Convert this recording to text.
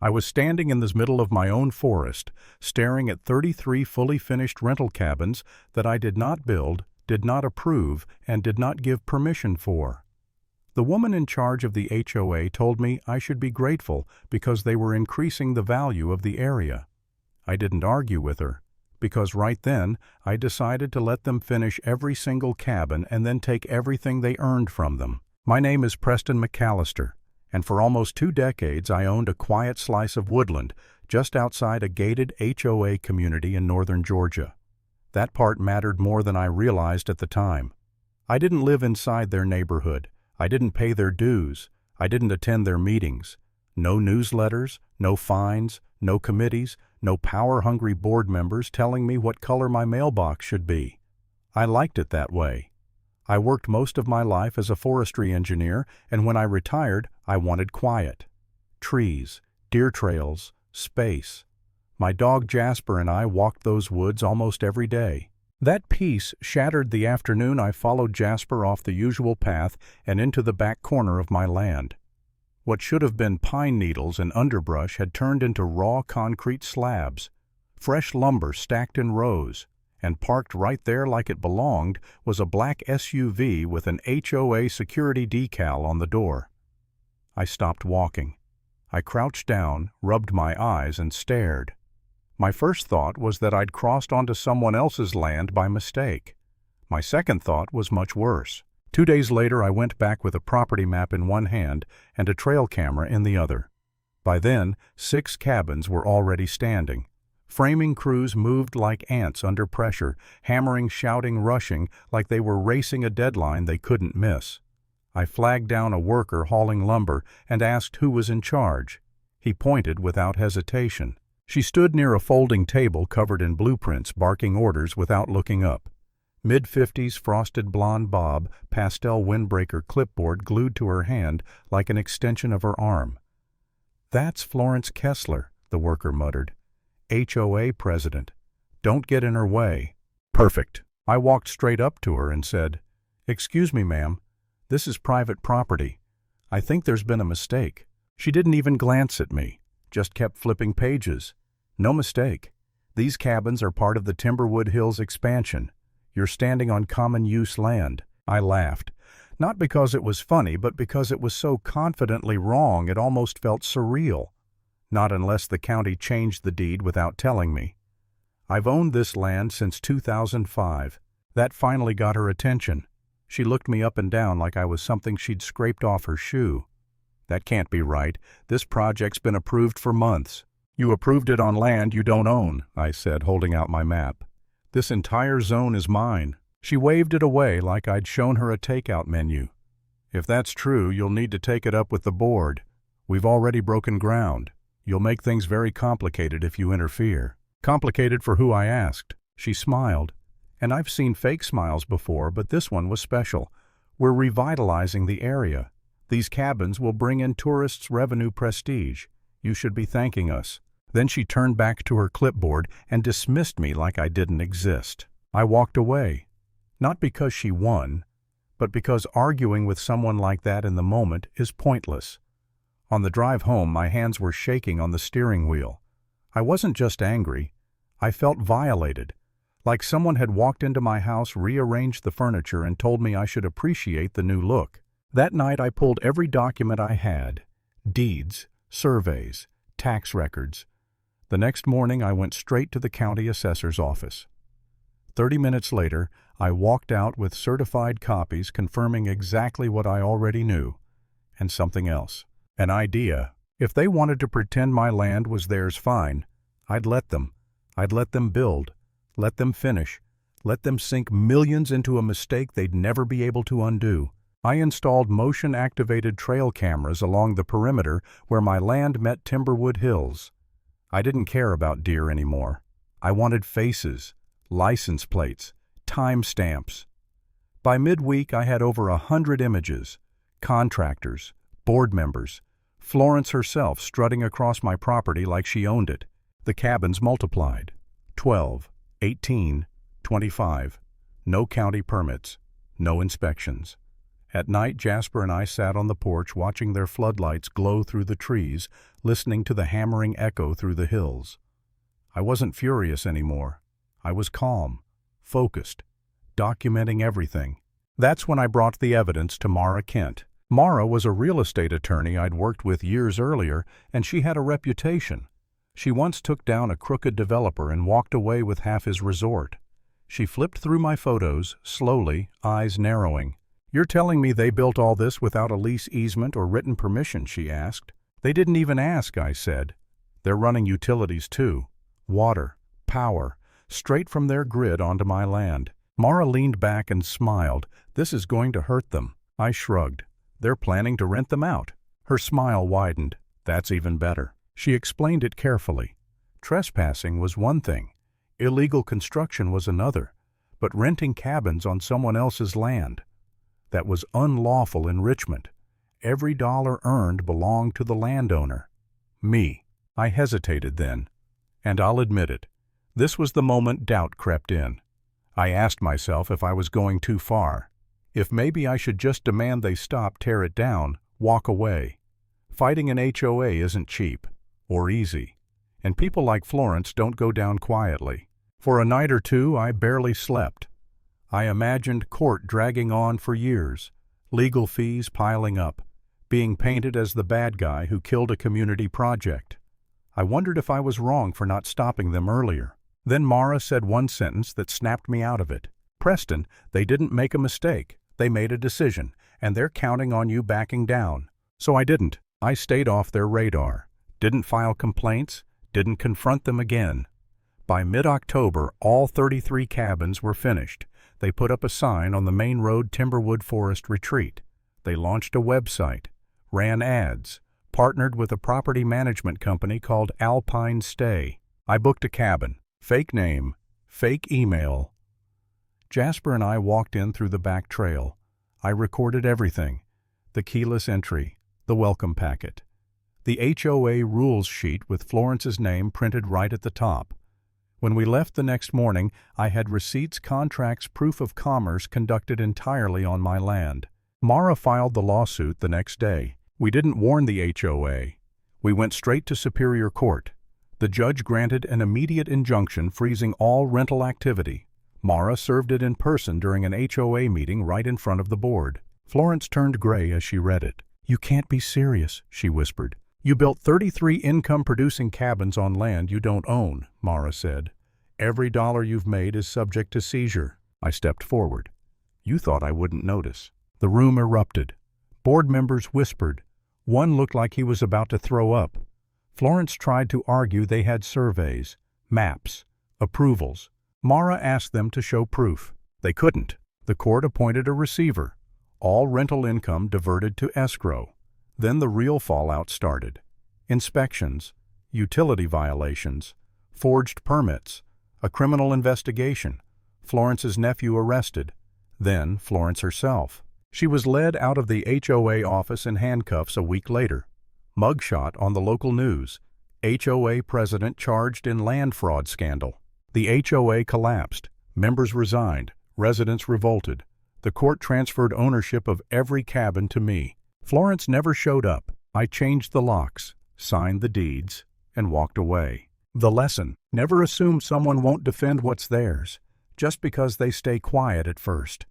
I was standing in the middle of my own forest, staring at 33 fully finished rental cabins that I did not build, did not approve, and did not give permission for. The woman in charge of the HOA told me I should be grateful because they were increasing the value of the area. I didn't argue with her, because right then I decided to let them finish every single cabin and then take everything they earned from them. My name is Preston McAllister, and for almost 2 decades I owned a quiet slice of woodland just outside a gated HOA community in northern Georgia. That part mattered more than I realized at the time. I didn't live inside their neighborhood. I didn't pay their dues. I didn't attend their meetings. No newsletters, no fines, no committees, no power-hungry board members telling me what color my mailbox should be. I liked it that way. I worked most of my life as a forestry engineer, and when I retired, I wanted quiet. Trees, deer trails, space. My dog Jasper and I walked those woods almost every day. That peace shattered the afternoon I followed Jasper off the usual path and into the back corner of my land. What should have been pine needles and underbrush had turned into raw concrete slabs. Fresh lumber stacked in rows, and parked right there like it belonged was a black SUV with an HOA security decal on the door. I stopped walking. I crouched down, rubbed my eyes, and stared. My first thought was that I'd crossed onto someone else's land by mistake. My second thought was much worse. 2 days later, I went back with a property map in one hand and a trail camera in the other. By then, 6 cabins were already standing. Framing crews moved like ants under pressure, hammering, shouting, rushing, like they were racing a deadline they couldn't miss. I flagged down a worker hauling lumber and asked who was in charge. He pointed without hesitation. She stood near a folding table covered in blueprints, barking orders without looking up. Mid-50s frosted blonde bob, pastel windbreaker clipboard glued to her hand like an extension of her arm. "That's Florence Kessler," the worker muttered. "HOA president. Don't get in her way." "Perfect." I walked straight up to her and said, "Excuse me, ma'am. This is private property. I think there's been a mistake." She didn't even glance at me, just kept flipping pages. "No mistake. These cabins are part of the Timberwood Hills expansion. You're standing on common use land." I laughed, not because it was funny, but because it was so confidently wrong it almost felt surreal. Not unless the county changed the deed without telling me. I've owned this land since 2005. That finally got her attention. She looked me up and down like I was something she'd scraped off her shoe. "That can't be right. This project's been approved for months." "You approved it on land you don't own," I said, holding out my map. "This entire zone is mine." She waved it away like I'd shown her a takeout menu. "If that's true, you'll need to take it up with the board. We've already broken ground. You'll make things very complicated if you interfere." "Complicated for who?" I asked. She smiled. And I've seen fake smiles before, but this one was special. "We're revitalizing the area. These cabins will bring in tourists' revenue prestige. You should be thanking us." Then she turned back to her clipboard and dismissed me like I didn't exist. I walked away. Not because she won, but because arguing with someone like that in the moment is pointless. On the drive home, my hands were shaking on the steering wheel. I wasn't just angry. I felt violated, like someone had walked into my house, rearranged the furniture, and told me I should appreciate the new look. That night I pulled every document I had: deeds, surveys, tax records. The next morning I went straight to the county assessor's office. 30 minutes later, I walked out with certified copies confirming exactly what I already knew, and something else. An idea. If they wanted to pretend my land was theirs, fine. I'd let them. I'd let them build. Let them finish. Let them sink millions into a mistake they'd never be able to undo. I installed motion-activated trail cameras along the perimeter where my land met Timberwood Hills. I didn't care about deer anymore. I wanted faces, license plates, time stamps. By midweek, I had over 100 images, contractors, board members, Florence herself strutting across my property like she owned it. The cabins multiplied. 12, 18, 25. No county permits, no inspections. At night, Jasper and I sat on the porch watching their floodlights glow through the trees, listening to the hammering echo through the hills. I wasn't furious anymore. I was calm, focused, documenting everything. That's when I brought the evidence to Mara Kent. Mara was a real estate attorney I'd worked with years earlier, and she had a reputation. She once took down a crooked developer and walked away with half his resort. She flipped through my photos, slowly, eyes narrowing. "You're telling me they built all this without a lease easement or written permission?" she asked. "They didn't even ask," I said. "They're running utilities too. Water, power, straight from their grid onto my land." Mara leaned back and smiled. "This is going to hurt them." I shrugged. "They're planning to rent them out." Her smile widened. "That's even better." She explained it carefully. Trespassing was one thing. Illegal construction was another. But renting cabins on someone else's land, that was unlawful enrichment. Every dollar earned belonged to the landowner. Me. I hesitated then. And I'll admit it. This was the moment doubt crept in. I asked myself if I was going too far. If maybe I should just demand they stop, tear it down, walk away. Fighting an HOA isn't cheap or easy. And people like Florence don't go down quietly. For a night or two, I barely slept. I imagined court dragging on for years, legal fees piling up, being painted as the bad guy who killed a community project. I wondered if I was wrong for not stopping them earlier. Then Mara said one sentence that snapped me out of it. "Preston, they didn't make a mistake. They made a decision, and they're counting on you backing down." So I didn't. I stayed off their radar, didn't file complaints, didn't confront them again. By mid-October, all 33 cabins were finished. They put up a sign on the main road Timberwood Forest Retreat. They launched a website, ran ads, partnered with a property management company called Alpine Stay. I booked a cabin, fake name, fake email. Jasper and I walked in through the back trail. I recorded everything: the keyless entry, the welcome packet, the HOA rules sheet with Florence's name printed right at the top. When we left the next morning, I had receipts, contracts, proof of commerce conducted entirely on my land. Mara filed the lawsuit the next day. We didn't warn the HOA. We went straight to Superior Court. The judge granted an immediate injunction freezing all rental activity. Mara served it in person during an HOA meeting right in front of the board. Florence turned gray as she read it. "You can't be serious," she whispered. "You built 33 income-producing cabins on land you don't own," Mara said. "Every dollar you've made is subject to seizure." I stepped forward. "You thought I wouldn't notice." The room erupted. Board members whispered. One looked like he was about to throw up. Florence tried to argue they had surveys, maps, approvals. Mara asked them to show proof. They couldn't. The court appointed a receiver. All rental income diverted to escrow. Then the real fallout started. Inspections, utility violations, forged permits, a criminal investigation, Florence's nephew arrested, then Florence herself. She was led out of the HOA office in handcuffs a week later. Mugshot on the local news. HOA president charged in land fraud scandal. The HOA collapsed. Members resigned. Residents revolted. The court transferred ownership of every cabin to me. Florence never showed up. I changed the locks, signed the deeds, and walked away. The lesson: never assume someone won't defend what's theirs, just because they stay quiet at first.